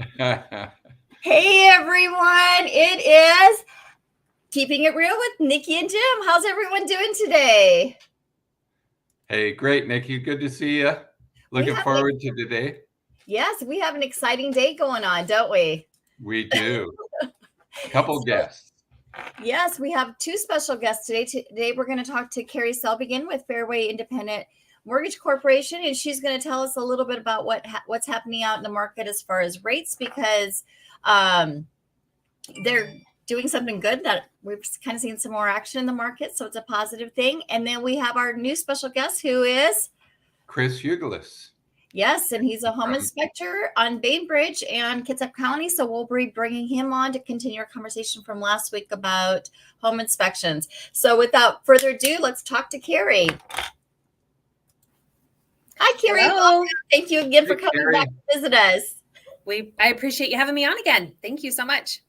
Hey everyone, it is Keeping It Real with Nikki and Jim. How's everyone doing today? Hey, great, Nikki. Good to see you. We Looking have forward to today. yes, we have an exciting day going on, don't we? We do. Couple So, guests. yes, we have two special guests today. Today we're going to talk to Carrie Selbigan with Fairway Independent Mortgage Corporation, and she's going to tell us a little bit about what's happening out in the market as far as rates because um, they're doing something good that we've kind of seen some more action in the market. So it's a positive thing. And then we have our new special guest who is, Cris Ugles. yes, and he's a home inspector on Bainbridge and Kitsap County. So we'll be bringing him on to continue our conversation from last week about home inspections. So without further ado, let's talk to Carrie. Hi, Carrie. Hello. Welcome. Thank you again for Hey, coming Carrie. back to visit us. I appreciate you having me on again. Thank you so much.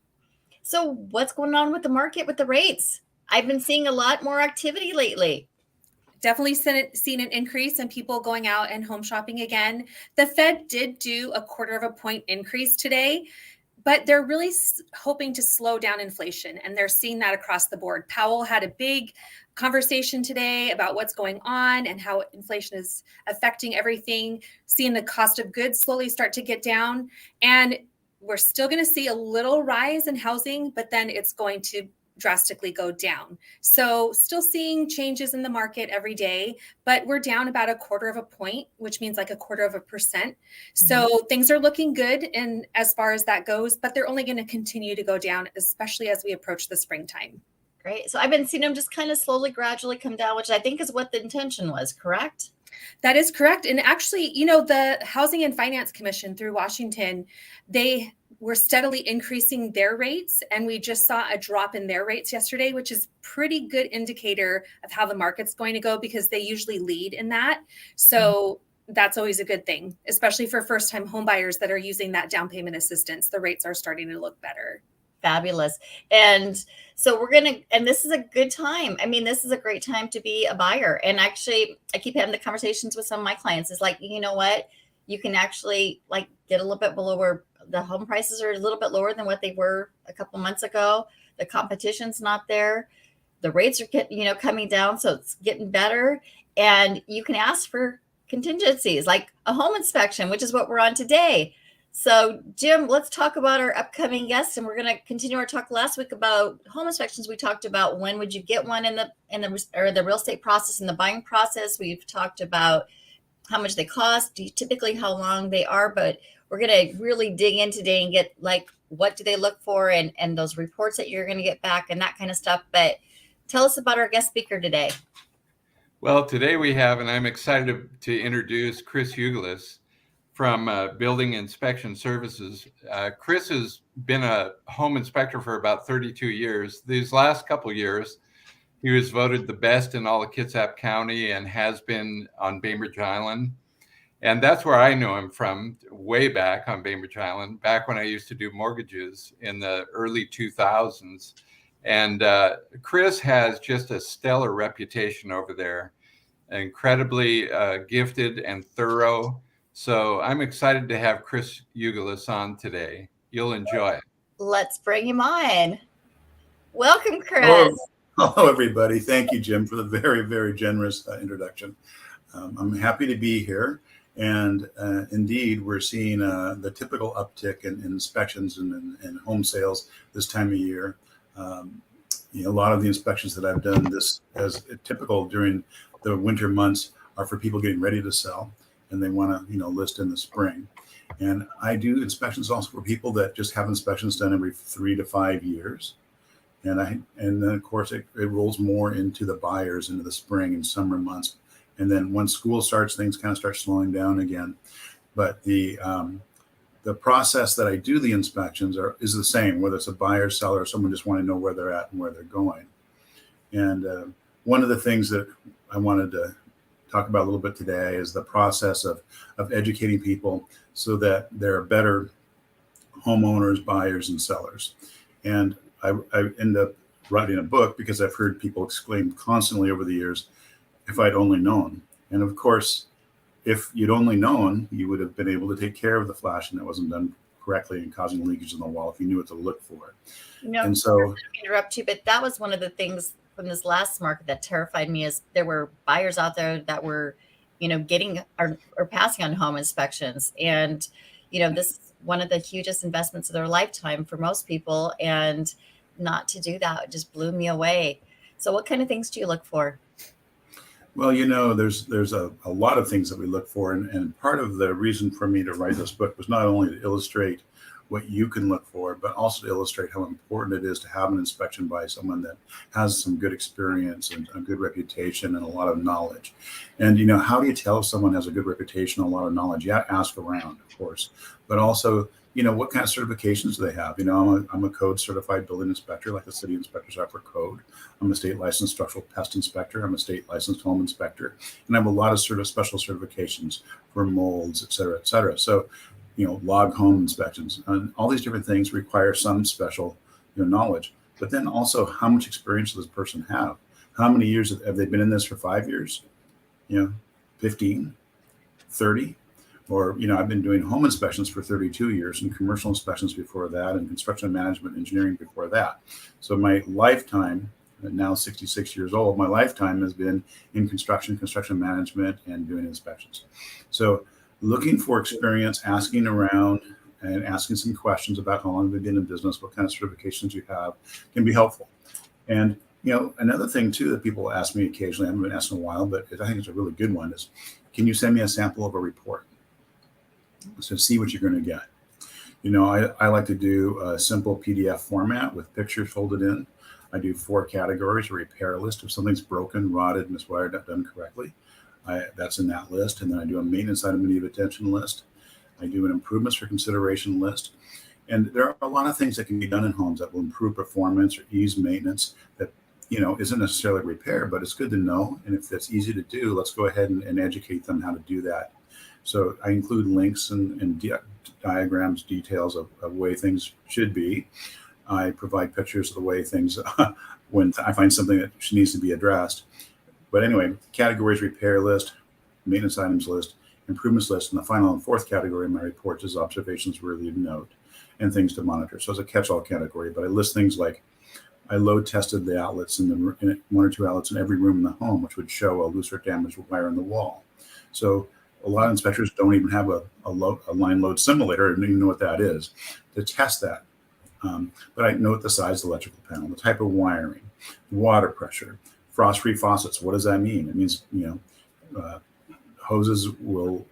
So what's going on with the market with the rates? I've been seeing a lot more activity lately. Definitely seen an increase in people going out and home shopping again. The Fed did do a 1/4 point increase today, but they're really hoping to slow down inflation, and they're seeing that across the board. Powell had a big conversation today about what's going on and how inflation is affecting everything, seeing the cost of goods slowly start to get down. And we're still going to see a little rise in housing, but then it's going to drastically go down. So still seeing changes in the market every day, but we're down about a 1/4 point, which means like a 1/4%. So things are looking good and as far as that goes, but they're only going to continue to go down, especially as we approach the springtime. Great. So I've been seeing them just kind of slowly, gradually come down, which I think is what the intention was, correct? That is correct. And actually, the Housing and Finance Commission through Washington, they were steadily increasing their rates. And we just saw a drop in their rates yesterday, which is pretty good indicator of how the market's going to go because they usually lead in that. So that's always a good thing, especially for first-time home buyers that are using that down payment assistance. The rates are starting to look better. Fabulous. And so and this is a good time. I mean, this is a great time to be a buyer. And actually, I keep having the conversations with some of my clients. It's like, you know what? You can actually like get a little bit below where the home prices are a little bit lower than what they were a couple months ago. The competition's not there. The rates are coming down. So it's getting better. And you can ask for contingencies like a home inspection, which is what we're on today. So, Jim, let's talk about our upcoming guests, and we're going to continue our talk last week about home inspections. We talked about when would you get one in the real estate process, in the buying process. We've talked about how much they cost, typically how long they are, but we're going to really dig in today and get like what do they look for and those reports that you're going to get back and that kind of stuff. But tell us about our guest speaker today. Well, today we have, and I'm excited to introduce Cris Ugles from Building Inspection Services. Cris has been a home inspector for about 32 years. These last couple years, he was voted the best in all of Kitsap County and has been on Bainbridge Island. And that's where I know him from, way back on Bainbridge Island, back when I used to do mortgages in the early 2000s. And Cris has just a stellar reputation over there, incredibly gifted and thorough. So I'm excited to have Cris Ugles on today. You'll enjoy it. Let's bring him on. Welcome, Cris. Hello, everybody. Thank you, Jim, for the very, very generous introduction. I'm happy to be here. And indeed, we're seeing the typical uptick in inspections and home sales this time of year. A lot of the inspections that I've done this as typical during the winter months are for people getting ready to sell, and they want to, list in the spring. And I do inspections also for people that just have inspections done every 3 to 5 years. And then of course it rolls more into the buyers into the spring and summer months. And then once school starts, things kind of start slowing down again. But the process that I do the inspections is the same, whether it's a buyer, seller, or someone just want to know where they're at and where they're going. And one of the things that I wanted to talk about a little bit today is the process of educating people so that they're better homeowners, buyers, and sellers. And I end up writing a book because I've heard people exclaim constantly over the years, if I'd only known. And of course, if you'd only known, you would have been able to take care of the flashing that wasn't done correctly and causing leakage in the wall if you knew what to look for. No, And so, interrupt you, but that was one of the things from this last market that terrified me is there were buyers out there that were, getting or passing on home inspections. And, this is one of the hugest investments of their lifetime for most people. And not to do that just blew me away. So what kind of things do you look for? well, there's a lot of things that we look for. And part of the reason for me to write this book was not only to illustrate what you can look for, but also to illustrate how important it is to have an inspection by someone that has some good experience and a good reputation and a lot of knowledge. And, how do you tell if someone has a good reputation, a lot of knowledge? Yeah, ask around, of course, but also, what kind of certifications do they have? I'm a code certified building inspector, like the city inspectors are for code. I'm a state licensed structural pest inspector. I'm a state licensed home inspector, and I have a lot of special certifications for molds, et cetera, et cetera. So, log home inspections and all these different things require some special, knowledge. But then also, how much experience does this person have? How many years have they been in this for? 5 years? 15, 30? Or, I've been doing home inspections for 32 years and commercial inspections before that and construction management engineering before that. So my lifetime, now 66 years old, my lifetime has been in construction management and doing inspections. So looking for experience, asking around and asking some questions about how long they've been in business, what kind of certifications you have can be helpful. And, another thing too that people ask me occasionally, I haven't been asked in a while, but I think it's a really good one is, can you send me a sample of a report? So see what you're going to get. I like to do a simple PDF format with pictures folded in. I do 4 categories: a repair list if something's broken, rotted, miswired, not done correctly. That's in that list. And then I do a maintenance item need attention list. I do an improvements for consideration list. And there are a lot of things that can be done in homes that will improve performance or ease maintenance that, isn't necessarily repair, but it's good to know. And if that's easy to do, let's go ahead and educate them how to do that. So I include links and diagrams, details of way things should be. I provide pictures of the way things, when I find something that needs to be addressed. But anyway, categories: repair list, maintenance items list, improvements list, and the final and 4th category in my report is observations worthy of note and things to monitor. So it's a catch-all category, but I list things like I load tested the outlets in 1 or 2 outlets in every room in the home, which would show a loose or damaged wire in the wall. So a lot of inspectors don't even have a line load simulator, and even know what that is, to test that. But I note the size of the electrical panel, the type of wiring, water pressure, frost-free faucets. What does that mean? It means, hoses will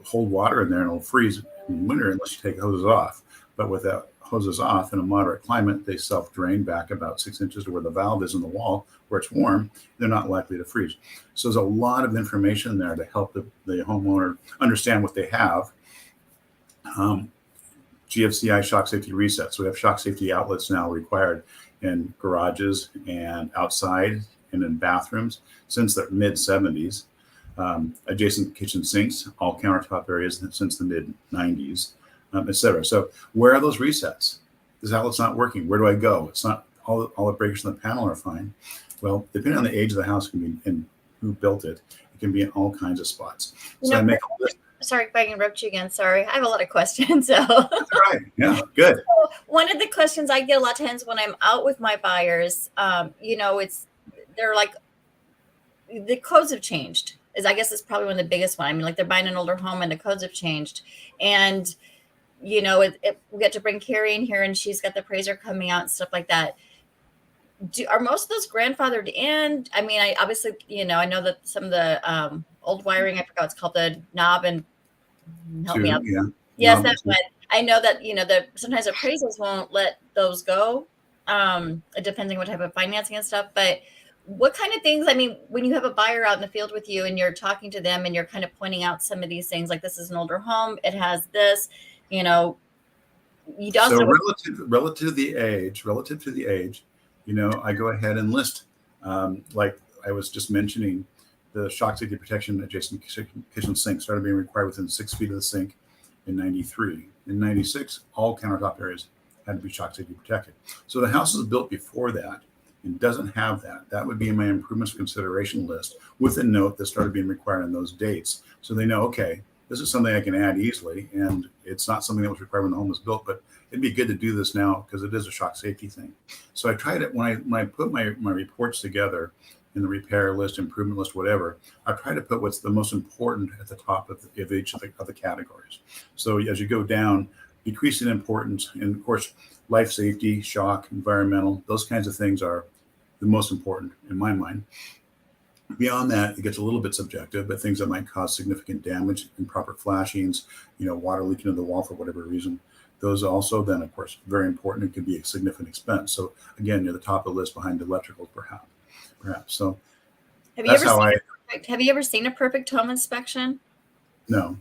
hold water in there and it'll freeze in winter unless you take hoses off. But without hoses off in a moderate climate, they self-drain back about 6 inches to where the valve is in the wall, where it's warm. They're not likely to freeze. So there's a lot of information there to help the homeowner understand what they have. GFCI shock safety resets. So we have shock safety outlets now required in garages and outside and in bathrooms since the mid-70s. Adjacent kitchen sinks, all countertop areas since the mid-90s, et cetera. So where are those resets? This outlet's not working. Where do I go? It's not all the breakers in the panel are fine. Well, depending on the age of the house, can be and who built it, it can be in all kinds of spots. So I make a list. Sorry if I interrupt you again. Sorry, I have a lot of questions. So That's right. Yeah, good. So one of the questions I get a lot of times when I'm out with my buyers, they're like, the codes have changed. I guess it's probably one of the biggest one. I mean, like they're buying an older home and the codes have changed, and we get to bring Carrie in here and she's got the appraiser coming out and stuff like that. Are most of those grandfathered in? I mean, I obviously, I know that some of the old wiring, I forgot what's called, the knob and help me out. Yeah. Yes, that's what I know that, sometimes appraisals won't let those go, depending what type of financing and stuff. But what kind of things, I mean, when you have a buyer out in the field with you and you're talking to them and you're kind of pointing out some of these things, like this is an older home, it has this, you don't. So relative to the age, I go ahead and list, like I was just mentioning, the shock safety protection adjacent kitchen sink started being required within 6 feet of the sink in 93. In 96, all countertop areas had to be shock safety protected. So the house was built before that and doesn't have that. That would be in my improvements consideration list with a note that started being required on those dates. So they know, okay, this is something I can add easily, and it's not something that was required when the home was built, but it'd be good to do this now because it is a shock safety thing. So I tried it when I put my reports together in the repair list, improvement list, whatever. I try to put what's the most important at the top of each of the categories. So as you go down, decrease in importance, and of course, life safety, shock, environmental, those kinds of things are the most important in my mind. Beyond that, it gets a little bit subjective, but things that might cause significant damage, improper flashings, water leaking into the wall for whatever reason, those also then, of course, very important. It could be a significant expense. So again, near the top of the list behind electrical, perhaps. So Have you ever seen a perfect home inspection? No.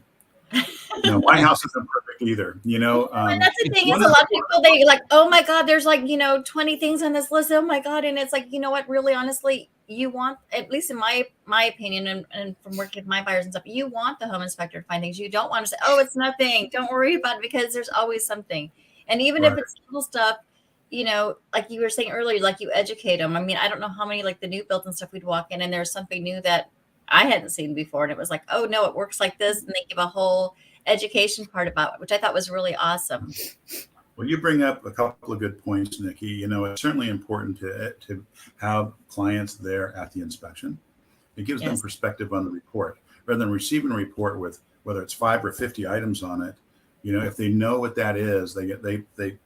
No, my house isn't perfect either. And that's the thing is, a lot of people, they like, oh my God, there's like 20 things on this list. Oh my God, and it's like, you know what? Really, honestly, you want, at least in my opinion, and from working with my buyers and stuff, you want the home inspector to find things. You don't want to say, oh, it's nothing. Don't worry about it, because there's always something. And even if it's little stuff, like you were saying earlier, like you educate them. I mean, I don't know how many, like the new builds and stuff, we'd walk in and there's something new that I hadn't seen before. And it was like, oh no, it works like this. And they give a whole education part about it, which I thought was really awesome. Well, you bring up a couple of good points, Nikki. It's certainly important to have clients there at the inspection. It gives them perspective on the report rather than receiving a report with whether it's 5 or 50 items on it. If they know what that is, they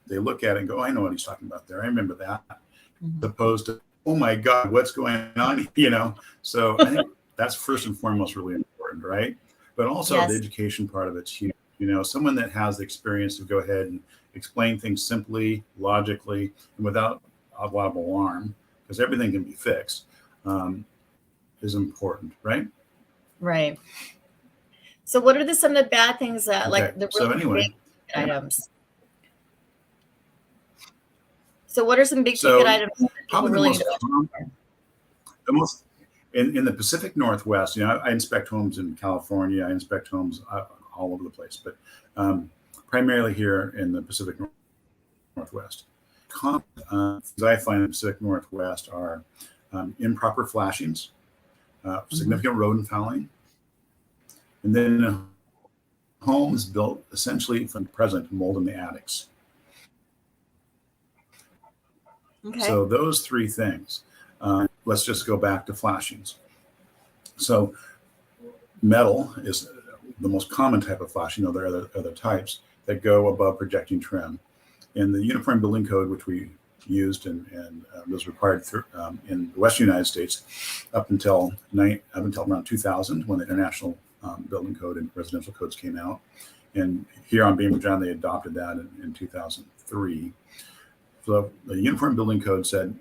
look at it and go, oh, I know what he's talking about there. I remember that. Mm-hmm. Opposed to, oh my God, what's going on? So I think that's first and foremost really important, right? But also the education part of it's huge. Someone that has the experience to go ahead and explain things simply, logically, and without a lot of alarm, because everything can be fixed, is important, right? Right. So what are some of the bad things that, like the really big items? So what are some big ticket items that probably really the most in the Pacific Northwest? I inspect homes in California. I inspect homes all over the place, but primarily here in the Pacific Northwest. Things I find in the Pacific Northwest are improper flashings, significant rodent fouling, and then homes built essentially from present mold in the attics. Okay. So those three things. Let's just go back to flashings. So metal is the most common type of flashing. There are other types that go above projecting trim. In the Uniform Building Code, which we used and was required in the Western United States up until around 2000, when the International Building Code and Residential Codes came out. And here on Beamer John, they adopted that in 2003. So the Uniform Building Code said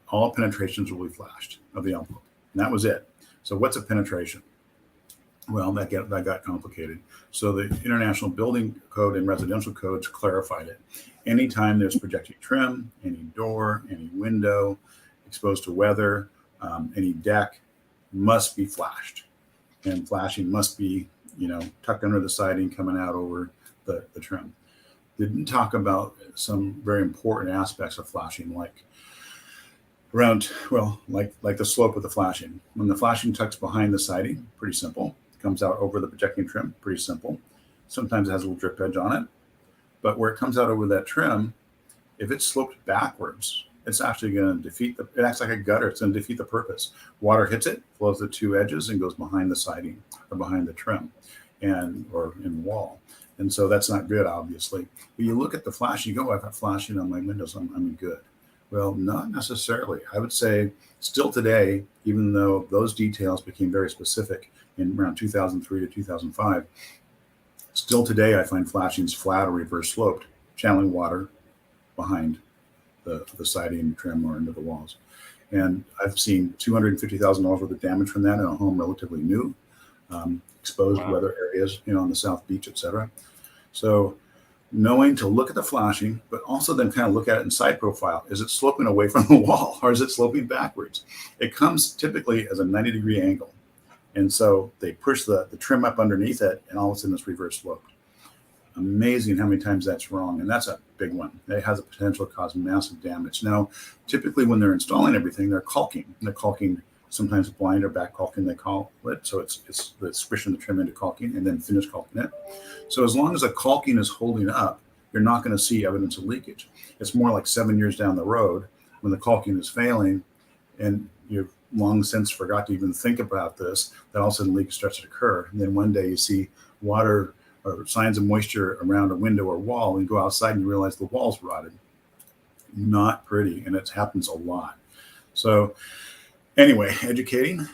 all penetrations will be flashed of the envelope. And that was it. So what's a penetration? Well, that got complicated. So the International Building Code and Residential Codes clarified it. Anytime there's projecting trim, any door, any window exposed to weather, any deck must be flashed. And flashing must be, tucked under the siding, coming out over the trim. Didn't talk about some very important aspects of flashing, like the slope of the flashing. When the flashing tucks behind the siding, pretty simple. Comes out over the projecting trim, pretty simple. Sometimes it has a little drip edge on it. But where it comes out over that trim, if it's sloped backwards, it's actually going to it acts like a gutter. It's going to defeat the purpose. Water hits it, flows the two edges, and goes behind the siding or behind the trim or in the wall. And so that's not good, obviously. But you look at the flash, you go, I've got flashing on my windows, I'm good. Well, not necessarily. I would say still today, even though those details became very specific in around 2003 to 2005, still today I find flashings flat or reverse sloped, channeling water behind the siding and trim or into the walls. And I've seen $250,000 worth of damage from that in a home relatively new, exposed weather areas, on the South Beach, etc. So knowing to look at the flashing, but also then kind of look at it in side profile. Is it sloping away from the wall or is it sloping backwards? It comes typically as a 90-degree angle. And so they push the trim up underneath it, and all of a sudden it's reverse sloped. Amazing how many times that's wrong. And that's a big one. It has a potential to cause massive damage. Now, typically when they're installing everything, they're caulking. And they're caulking sometimes blind or back caulking, they call it. So it's the squishing the trim into caulking and then finish caulking it. So as long as the caulking is holding up, you're not going to see evidence of leakage. It's more like 7 years down the road when the caulking is failing and you've long since forgot to even think about this, that all of a sudden leakage starts to occur. And then one day you see water or signs of moisture around a window or wall, and you go outside and you realize the wall's rotted. Not pretty, and it happens a lot. So anyway, educating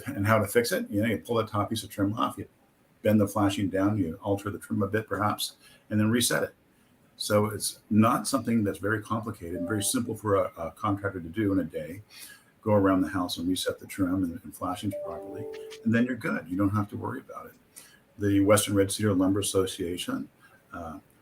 and how to fix it. You pull the top piece of trim off, you bend the flashing down, you alter the trim a bit perhaps, and then reset it. So it's not something that's very complicated, very simple for a contractor to do in a day. Go around the house and reset the trim and flashings properly, and then you're good. You don't have to worry about it. The Western Red Cedar Lumber Association,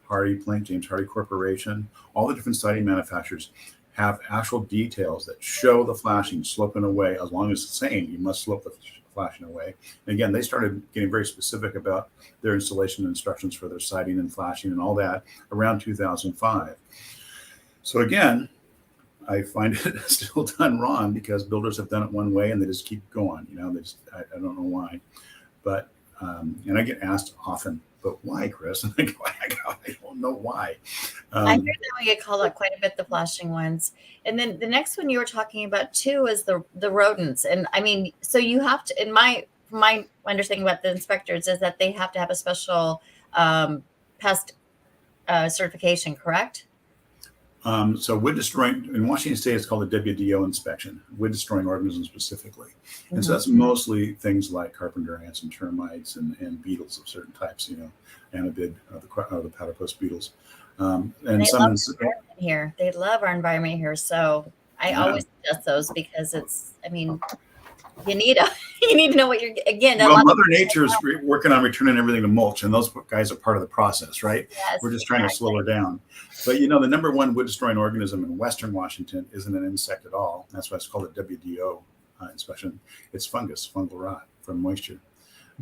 Hardy Plank, James Hardy Corporation, all the different siding manufacturers have actual details that show the flashing sloping away. As long as it's saying you must slope the flashing away. And again, they started getting very specific about their installation instructions for their siding and flashing and all that around 2005. So again, I find it still done wrong because builders have done it one way and they just keep going. I don't know why. But and I get asked often, but why, Chris? And I go, I don't know why. I hear that we get called out quite a bit, the flashing ones. And then the next one you were talking about too is the rodents. And I mean, so you have to, in my understanding about the inspectors is that they have to have a special pest certification, correct? So wood destroying in Washington State, it's called a WDO inspection, wood destroying organisms specifically. And so that's mostly things like carpenter ants and termites and beetles of certain types, anabid, the platypus beetles. And they some love our environment here. They love our environment here. So I always suggest those because you need to know what you're again. Well, Mother Nature is working on returning everything to mulch, and those guys are part of the process, right? Yes, we're just trying to slow her down. But the number one wood destroying organism in Western Washington isn't an insect at all. That's why it's called a WDO inspection. It's fungus, fungal rot from moisture.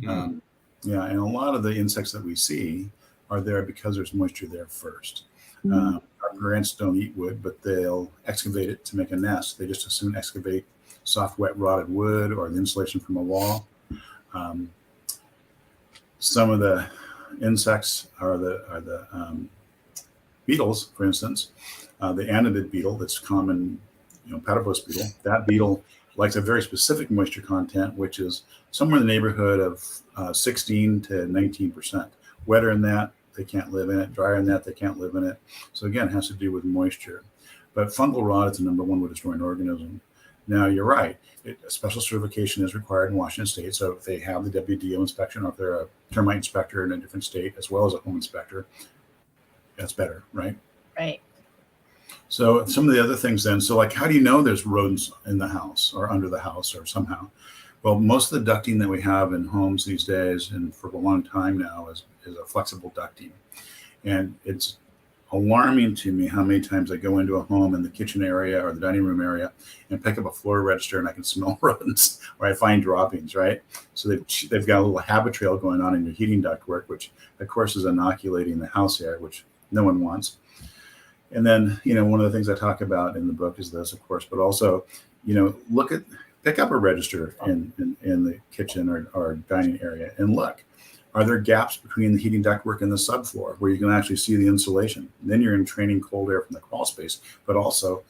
And a lot of the insects that we see are there because there's moisture there first. Our ants don't eat wood, but they'll excavate it to make a nest. They just as soon excavate soft, wet, rotted wood or the insulation from a wall. Some of the insects are the beetles, for instance. The anabid beetle, that's common, platypus beetle. That beetle likes a very specific moisture content, which is somewhere in the neighborhood of 16 to 19%. Wetter than that, they can't live in it. Drier than that, they can't live in it. So again, it has to do with moisture. But fungal rot is the number one wood destroying organism. Now, you're right. A special certification is required in Washington State. So if they have the WDO inspection, or if they're a termite inspector in a different state, as well as a home inspector, that's better, right? Right. So some of the other things then, so like how do you know there's rodents in the house or under the house or somehow? Well, most of the ducting that we have in homes these days, and for a long time now, is a flexible ducting. And it's alarming to me how many times I go into a home in the kitchen area or the dining room area and pick up a floor register and I can smell rodents or I find droppings, right? So they've got a little habit trail going on in your heating ductwork, which of course is inoculating the house air, which no one wants. And then, one of the things I talk about in the book is this, of course, but also, pick up a register in the kitchen or dining area and look. Are there gaps between the heating ductwork and the subfloor where you can actually see the insulation? And then you're entraining cold air from the crawl space. But also,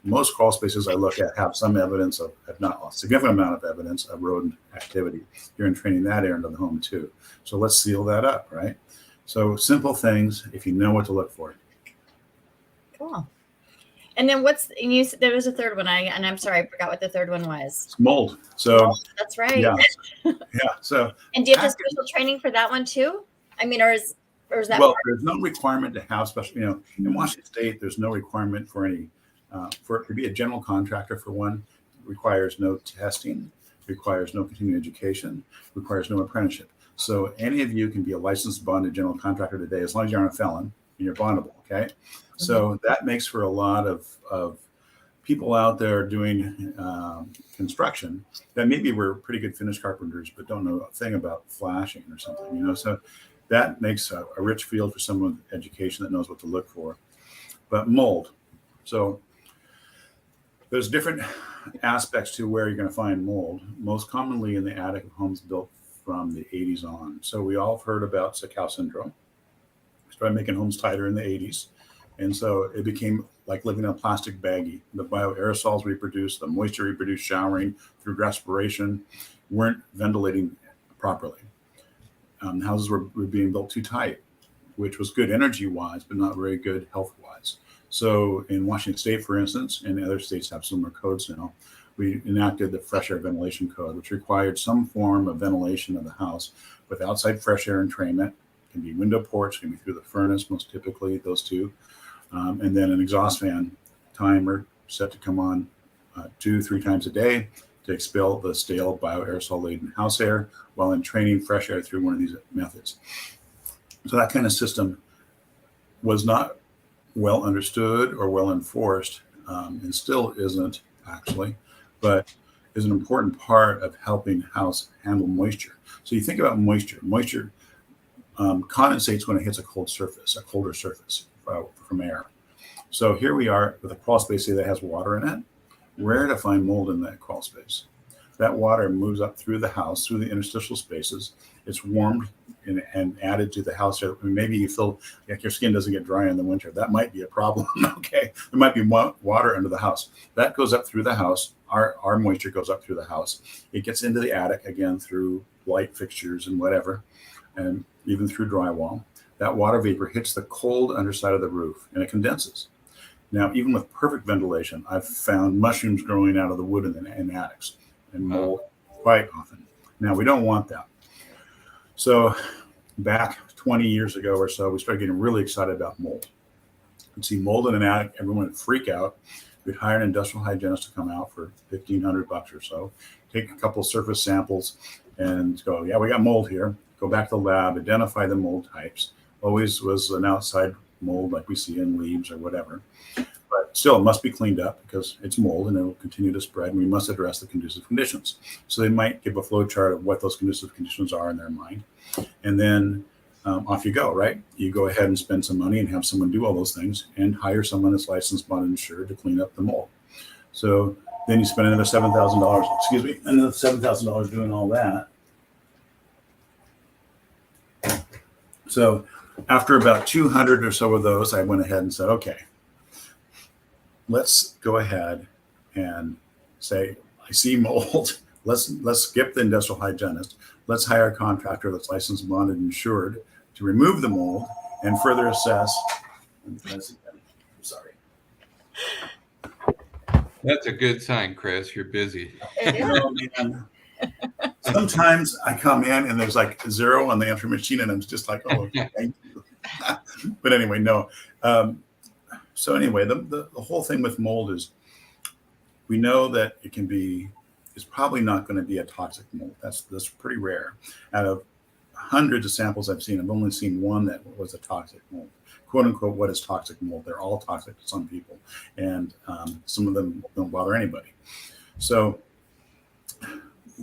most crawl spaces I look at have some evidence of, if not a significant amount of evidence of rodent activity. You're entraining that air into the home too. So let's seal that up, right? So simple things if you know what to look for. Cool. And then there was a third one. I'm sorry, I forgot what the third one was. It's mold. So that's right. Yeah. So and do you have special training for that one too? Or is that? Well, there's no requirement to have special. In Washington State, there's no requirement for any for it to be a general contractor. For one, requires no testing, requires no continuing education, requires no apprenticeship. So any of you can be a licensed bonded general contractor today, as long as you aren't a felon and you're bondable. Okay. So that makes for a lot of people out there doing construction that maybe were pretty good finish carpenters, but don't know a thing about flashing or something, So that makes a rich field for someone with education that knows what to look for. But mold. So There's different aspects to where you're going to find mold, most commonly in the attic of homes built from the 80s on. So we all have heard about sick house syndrome. We started making homes tighter in the 80s. And so it became like living in a plastic baggie. The bioaerosols we produce, the moisture we produce showering through respiration weren't ventilating properly. Houses were being built too tight, which was good energy-wise, but not very good health-wise. So in Washington State, for instance, and other states have similar codes now, we enacted the fresh air ventilation code, which required some form of ventilation of the house with outside fresh air entrainment. It can be window ports, it can be through the furnace, most typically those two. And then an exhaust fan timer set to come on 2-3 times a day to expel the stale bioaerosol-laden house air while entraining fresh air through one of these methods. So that kind of system was not well understood or well enforced, and still isn't actually, but is an important part of helping house handle moisture. So you think about moisture. Moisture condensates when it hits a colder surface from air. So here we are with a crawl space that has water in it. Where to find mold in that crawl space? That water moves up through the house, through the interstitial spaces. It's warmed and added to the house. Maybe you feel like your skin doesn't get dry in the winter. That might be a problem. Okay, there might be water under the house. That goes up through the house. Our moisture goes up through the house. It gets into the attic again through light fixtures and whatever, and even through drywall. That water vapor hits the cold underside of the roof and it condenses. Now, even with perfect ventilation, I've found mushrooms growing out of the wood in attics and mold quite often. Now, we don't want that. So back 20 years ago or so, we started getting really excited about mold. We'd see mold in an attic, everyone would freak out. We'd hire an industrial hygienist to come out for $1,500 or so, take a couple of surface samples and go, yeah, we got mold here. Go back to the lab, identify the mold types. Always was an outside mold like we see in leaves or whatever. But still, it must be cleaned up because it's mold and it will continue to spread, and we must address the conducive conditions. So they might give a flow chart of what those conducive conditions are in their mind. And then off you go, right? You go ahead and spend some money and have someone do all those things and hire someone that's licensed, bonded, insured to clean up the mold. So then you spend another $7,000, another $7,000 doing all that. So after about 200 or so of those, I went ahead and said, okay, let's go ahead and say, I see mold. Let's skip the industrial hygienist. Let's hire a contractor that's licensed, bonded, insured to remove the mold and further assess. I'm sorry. That's a good sign, Cris. You're busy. Sometimes I come in and there's like 0 on the answering machine, and I'm just like, oh, thank you. But anyway, no. So anyway, the whole thing with mold is we know that it's probably not going to be a toxic mold. That's pretty rare. Out of hundreds of samples I've seen, I've only seen one that was a toxic mold. Quote unquote, what is toxic mold? They're all toxic to some people, and some of them don't bother anybody. So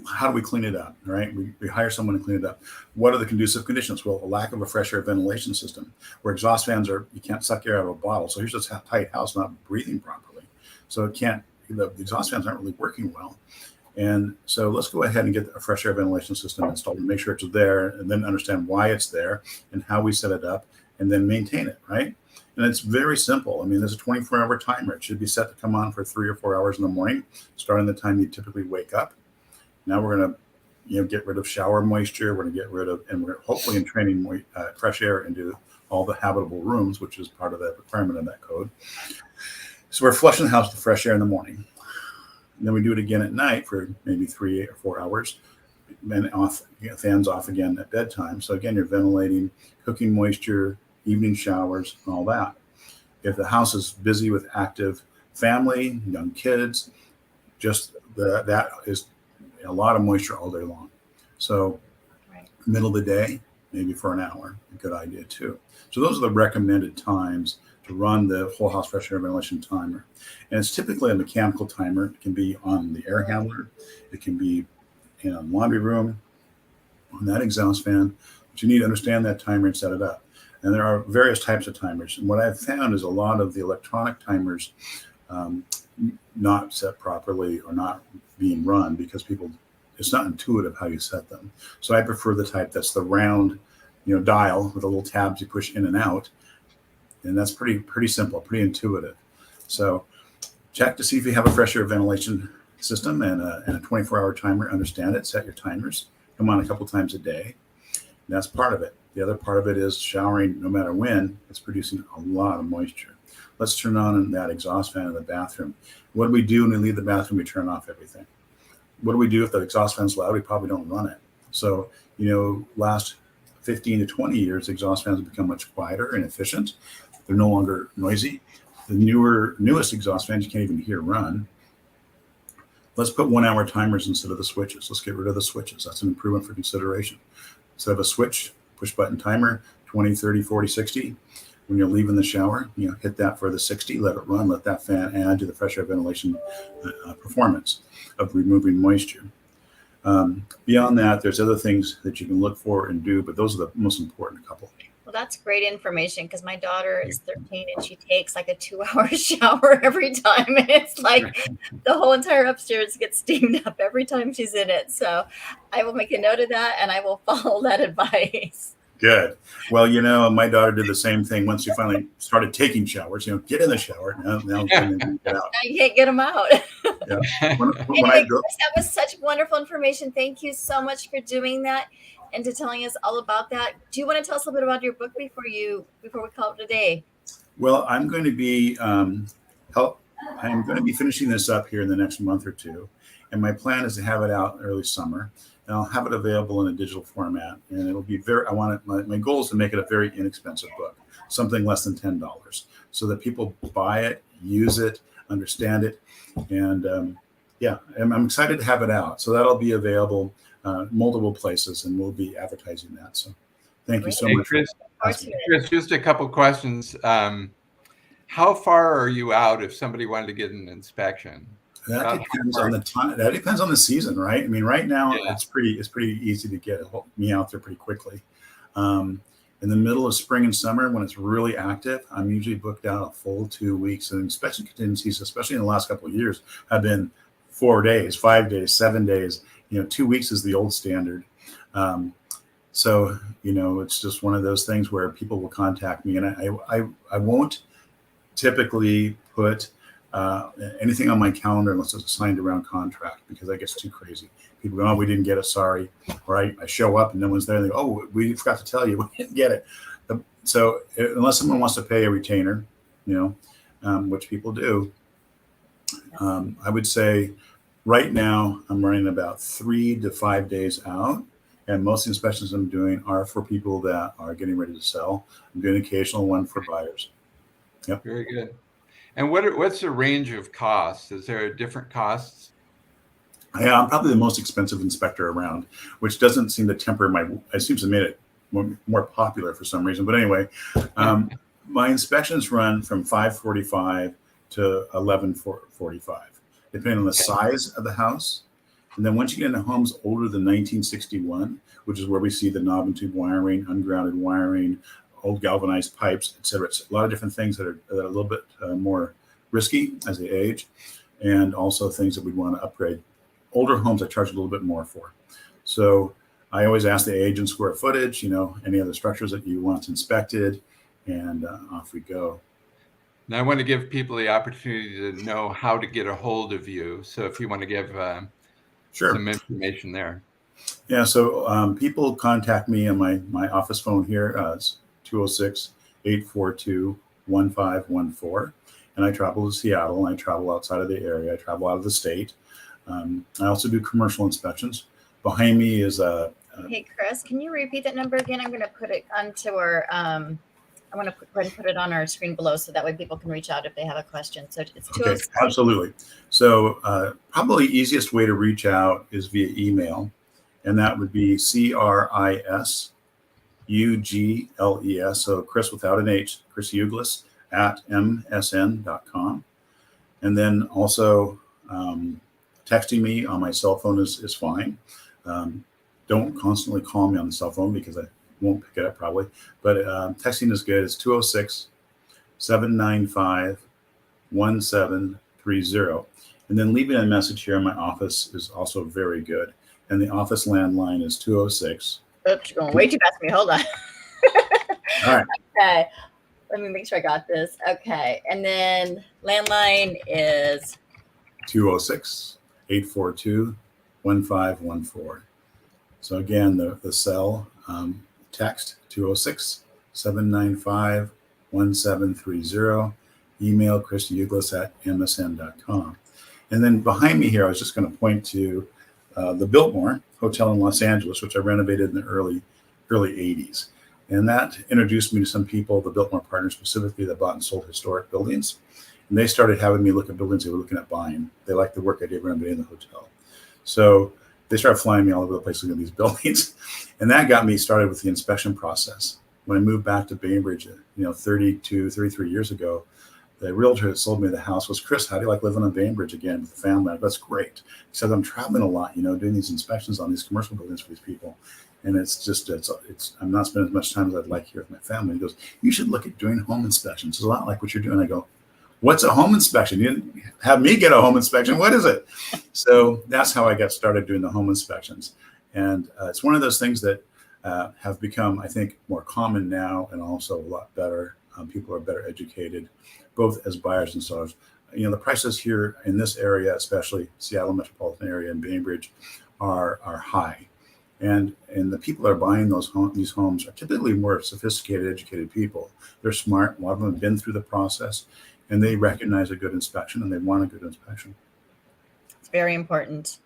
how do we clean it up, right? We hire someone to clean it up. What are the conducive conditions? Well, a lack of a fresh air ventilation system where exhaust fans you can't suck air out of a bottle. So here's a tight house not breathing properly. So the exhaust fans aren't really working well. And so let's go ahead and get a fresh air ventilation system installed and make sure it's there, and then understand why it's there and how we set it up, and then maintain it, right? And it's very simple. I mean, there's a 24-hour timer. It should be set to come on for 3 or 4 hours in the morning, starting the time you typically wake up. Now we're going to, get rid of shower moisture. We're going to get rid of, and we're hopefully entraining fresh air into all the habitable rooms, which is part of the requirement of that code. So we're flushing the house with fresh air in the morning. And then we do it again at night for maybe 3 or 4 hours, then fans off again at bedtime. So again, you're ventilating, cooking moisture, evening showers, and all that. If the house is busy with active family, young kids, that is a lot of moisture all day long. So middle of the day, maybe for an hour, a good idea too. So those are the recommended times to run the whole house fresh air ventilation timer. And it's typically a mechanical timer. It can be on the air handler. It can be in a laundry room, on that exhaust fan. But you need to understand that timer and set it up. And there are various types of timers. And what I've found is a lot of the electronic timers not set properly or not being run because it's not intuitive how you set them. So I prefer the type that's the round, dial with the little tabs you push in and out. And that's pretty simple, pretty intuitive. So check to see if you have a fresh air ventilation system and a 24-hour timer. Understand it. Set your timers. Come on a couple times a day. And that's part of it. The other part of it is showering no matter when. It's producing a lot of moisture. Let's turn on that exhaust fan in the bathroom. What do we do when we leave the bathroom? We turn off everything. What do we do if the exhaust fan's loud? We probably don't run it. So, last 15 to 20 years, exhaust fans have become much quieter and efficient. They're no longer noisy. The newest exhaust fans you can't even hear run. Let's put 1 hour timers instead of the switches. Let's get rid of the switches. That's an improvement for consideration. Instead of a switch, push button timer, 20, 30, 40, 60. When you're leaving the shower, hit that for the 60, let it run, let that fan add to the fresh air ventilation performance of removing moisture. Beyond that, there's other things that you can look for and do, but those are the most important couple. Well, that's great information because my daughter is 13 and she takes like a 2-hour shower every time. And it's like the whole entire upstairs gets steamed up every time she's in it. So I will make a note of that and I will follow that advice. Good. Well, my daughter did the same thing once she finally started taking showers. Get in the shower. Now get out. Now you can't get them out. Yeah. Anyway, Chris, that was such wonderful information. Thank you so much for doing that and to telling us all about that. Do you want to tell us a little bit about your book before we call it a day? Well, I'm going to be finishing this up here in the next month or two, and my plan is to have it out in early summer. And I'll have it available in a digital format, and it'll be my goal is to make it a very inexpensive book, something less than $10, so that people buy it, use it, understand it, and I'm excited to have it out. So that'll be available multiple places, and we'll be advertising that. So thank you so much. Chris, just a couple questions. How far are you out if somebody wanted to get an inspection? That depends on the time. That depends on the season, right? I mean, right now it's pretty easy to get me out there pretty quickly. In the middle of spring and summer, when it's really active, I'm usually booked out a full 2 weeks. And inspection contingencies, especially in the last couple of years, have been 4 days, 5 days, 7 days. 2 weeks is the old standard. So it's just one of those things where people will contact me, and I won't typically put anything on my calendar unless it's a signed around contract, because that gets too crazy. People go, oh, we didn't get it, sorry. Right? I show up and no one's there. And they go, oh, we forgot to tell you, we didn't get it. So unless someone wants to pay a retainer, which people do, I would say right now I'm running about 3 to 5 days out. And most inspections I'm doing are for people that are getting ready to sell. I'm doing an occasional one for buyers. Yep. Very good. And what's the range of costs? Is there different costs? Yeah, I'm probably the most expensive inspector around, which doesn't seem to temper it seems to make it more popular for some reason. But anyway, my inspections run from $545 to $1145, depending on the size of the house. And then once you get into homes older than 1961, which is where we see the knob and tube wiring, ungrounded wiring, old galvanized pipes, et cetera. It's a lot of different things that are a little bit more risky as they age, and also things that we'd want to upgrade. Older homes I charge a little bit more for. So I always ask the age and square footage, any other structures that you want inspected, and off we go. Now I want to give people the opportunity to know how to get a hold of you. So if you want to give some information there. Yeah, so people contact me on my office phone here. It's 206-842-1514. And I travel to Seattle, and I travel outside of the area. I travel out of the state. I also do commercial inspections. Behind me is Hey, Chris, can you repeat that number again? I'm going to put it onto our, I'm going to put it on our screen below so that way people can reach out if they have a question. So it's 206. Okay, absolutely. So probably easiest way to reach out is via email. And that would be CrisUgles. So Chris without an H, Cris Ugles @msn.com. And then also texting me on my cell phone is fine. Don't constantly call me on the cell phone because I won't pick it up probably. But texting is good. It's 206-795-1737. 1730. And then leaving a message here in my office is also very good. And the office landline is 206. Oops, you're going way too fast for me. Hold on. All right. Okay. Let me make sure I got this. Okay. And then landline is 206-842-1514. So again, the cell, text 206-795-1730, email Cris Ugles at msn.com. And then behind me here, I was just going to point to the Biltmore Hotel in Los Angeles, which I renovated in the early 80s. And that introduced me to some people, the Biltmore partners specifically, that bought and sold historic buildings. And they started having me look at buildings they were looking at buying. They liked the work I did renovating the hotel. So they started flying me all over the place looking at these buildings. And that got me started with the inspection process. When I moved back to Bainbridge, 33 years ago, the realtor that sold me the house was, Chris, how do you like living on Bainbridge again with the family? That's great. He said, I'm traveling a lot, doing these inspections on these commercial buildings for these people. And it's I'm not spending as much time as I'd like here with my family. He goes, you should look at doing home inspections. It's a lot like what you're doing. I go, what's a home inspection? You didn't have me get a home inspection. What is it? So that's how I got started doing the home inspections. And it's one of those things that have become, I think, more common now and also a lot better. People are better educated, both as buyers and sellers. The prices here in this area, especially Seattle metropolitan area and Bainbridge, are high. And the people that are buying these homes are typically more sophisticated, educated people. They're smart. A lot of them have been through the process, and they recognize a good inspection, and they want a good inspection. It's very important.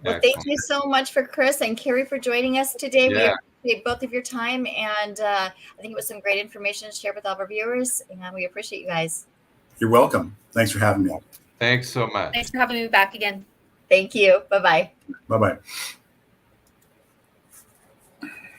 Well, Excellent. thank you so much for Chris and Carrie for joining us today. Yeah. We appreciate both of your time, and I think it was some great information to share with all of our viewers, and we appreciate you guys. You're welcome. Thanks for having me. Thanks so much. Thanks for having me back again. Thank you. Bye-bye. Bye-bye.